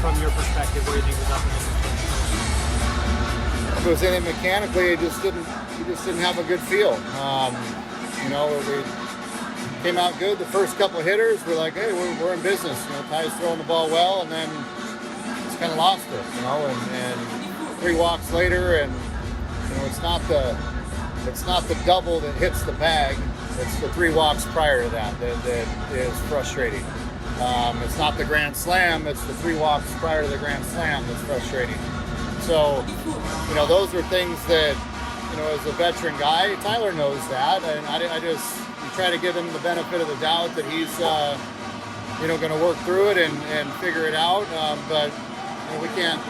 from your perspective, what do you think was up against him? If it was anything mechanically, he just didn't have a good feel. We came out good. The first couple of hitters, we're like, hey, we're in business. Ty's throwing the ball well, and then just kind of lost it. And 3 walks later, and it's not the double that hits the bag. It's the 3 walks prior to that is frustrating. It's not the grand slam. It's the 3 walks prior to the grand slam that's frustrating. So, those are things that, as a veteran guy, Tyler knows that, and I just try to give him the benefit of the doubt that he's, going to work through it and figure it out. But we can't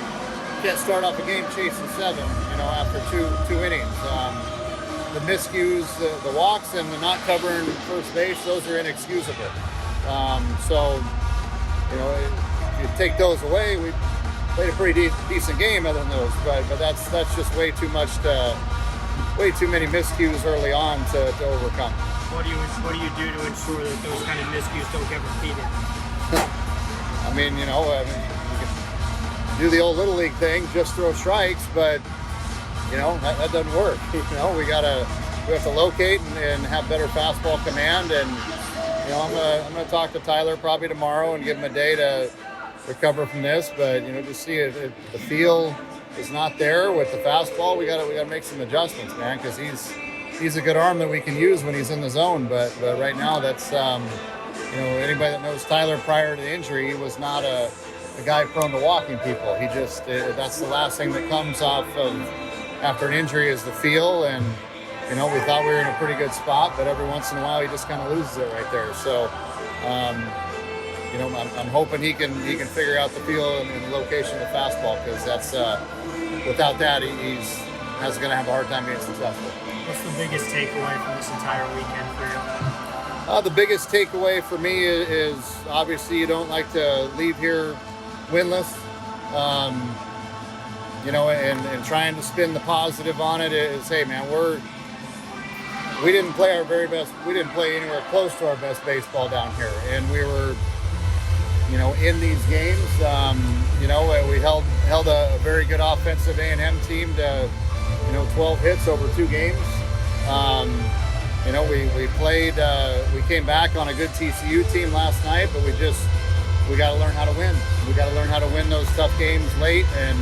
start off a game chasing 7, after two innings. The miscues, the walks, and the not covering first base, those are inexcusable. So, if you take those away, we played a pretty decent game other than those. But that's just way too many miscues early on to overcome. What do you do to ensure that those kind of miscues don't get repeated? you can do the old Little League thing, just throw strikes, but that doesn't work. We have to locate and have better fastball command. And I'm gonna talk to Tyler probably tomorrow and give him a day to recover from this. But just see if the feel is not there with the fastball, we gotta make some adjustments, man, because he's a good arm that we can use when he's in the zone. But right now, that's anybody that knows Tyler prior to the injury, he was not a guy prone to walking people. He just that's the last thing that comes off of after an injury is the feel. And we thought we were in a pretty good spot, but every once in a while he just kind of loses it right there. So I'm hoping he can figure out the feel and the location of the fastball, because that's without that he's going to have a hard time being successful. What's the biggest takeaway from this entire weekend for you? The biggest takeaway for me is obviously you don't like to leave here winless. And trying to spin the positive on it is, hey man, we didn't play our very best. We didn't play anywhere close to our best baseball down here, and we were, in these games. We held a very good offensive A&M team to, 12 hits over 2 games. We played. We came back on a good TCU team last night, but we got to learn how to win. We got to learn how to win those tough games late, and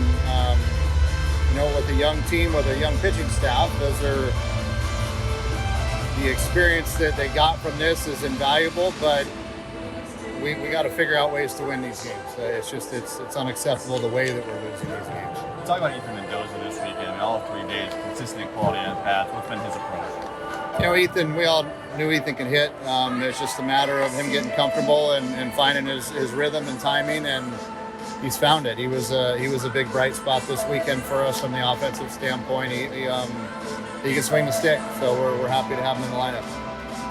with a young team, with a young pitching staff, the experience that they got from this is invaluable. But we got to figure out ways to win these games. It's unacceptable the way that we're losing these games. Talk about Ethan Mendoza this weekend. All 3 days, consistent quality at bats. What's been his approach? Ethan, we all knew Ethan could hit. It's just a matter of him getting comfortable and finding his rhythm and timing, and he's found it. He was a big bright spot this weekend for us from the offensive standpoint. He can swing the stick, so we're happy to have him in the lineup.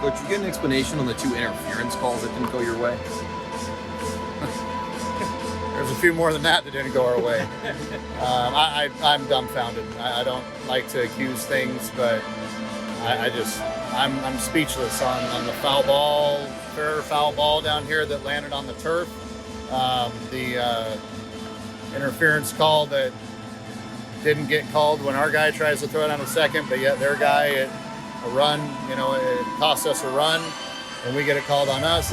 Coach, you get an explanation on the 2 interference calls that didn't go your way? There's a few more than that didn't go our way. I'm dumbfounded. I don't like to accuse things, but I'm speechless on the fair foul ball down here that landed on the turf. The interference call that didn't get called when our guy tries to throw it on a second, but yet their guy, a run, it cost us a run, and we get it called on us.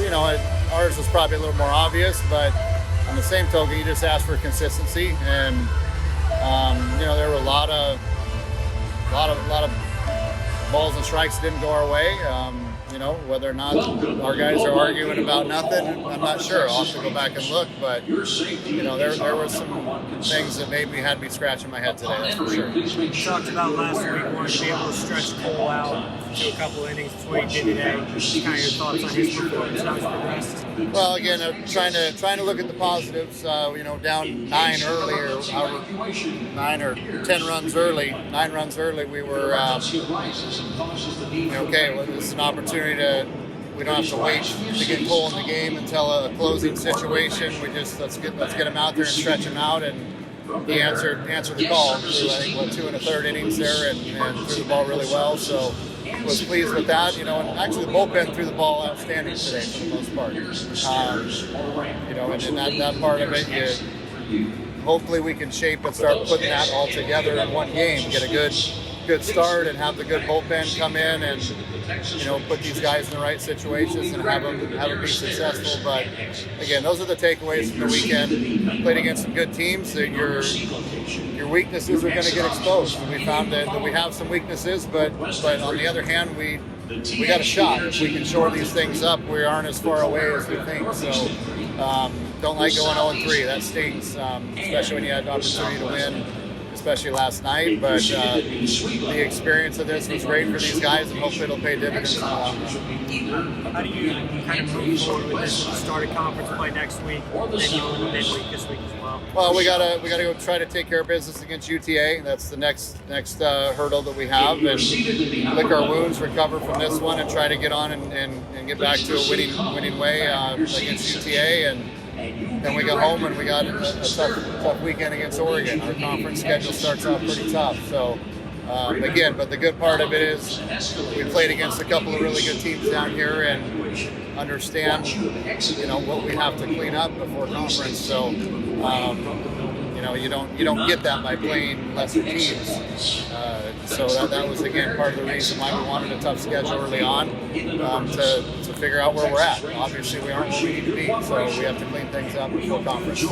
Ours was probably a little more obvious, but on the same token, you just ask for consistency, and there were a lot of balls and strikes that didn't go our way. Whether or not our guys are arguing about nothing, I'm not sure. I'll have to go back and look, but there were some things that maybe had me scratching my head today, that's for sure. You talked about last week wanting to be able to stretch Cole out to a couple innings before he did today. Just kind of your thoughts on his performance, how he's progressed? Well, again, trying to look at the positives. Down 9 early, or 9 or 10 runs early. 9 runs early, we were okay. Well, this is an opportunity we don't have to wait to get Cole in the game until a closing situation. We just let's get him out there and stretch him out, and he answered the call through, I think, 2 1/3 innings there, and threw the ball really well. So was pleased with that. And actually the bullpen threw the ball outstanding today for the most part. And in that part of it, hopefully we can shape and start putting that all together in one game, get a good start, and have the good bullpen come in and put these guys in the right situations and have them be successful. But again, those are the takeaways from the weekend. Played against some good teams. That your weaknesses are going to get exposed. And we found that we have some weaknesses, but on the other hand, we got a shot. If we can shore these things up, we aren't as far away as we think. So don't like going 0-3. That stings, especially when you had the opportunity to win, especially last night. But the experience of this was great for these guys, and hopefully it'll pay dividends in the long run. How do you kind of move forward with this at the start of conference play next week, and then in the midweek this week as well? Well, we gotta go try to take care of business against UTA. That's the next hurdle that we have, and lick our wounds, recover from this one, and try to get on and get back to a winning way against UTA. And then we go home and we got a tough weekend against Oregon. Our conference schedule starts off pretty tough. So again, but the good part of it is we played against a couple of really good teams down here and understand what we have to clean up before conference. So you don't get that by playing lesser teams. So that was again part of the reason why we wanted a tough schedule early on, to figure out where we're at. Obviously we aren't where we need to be, so we have to clean things up before conference.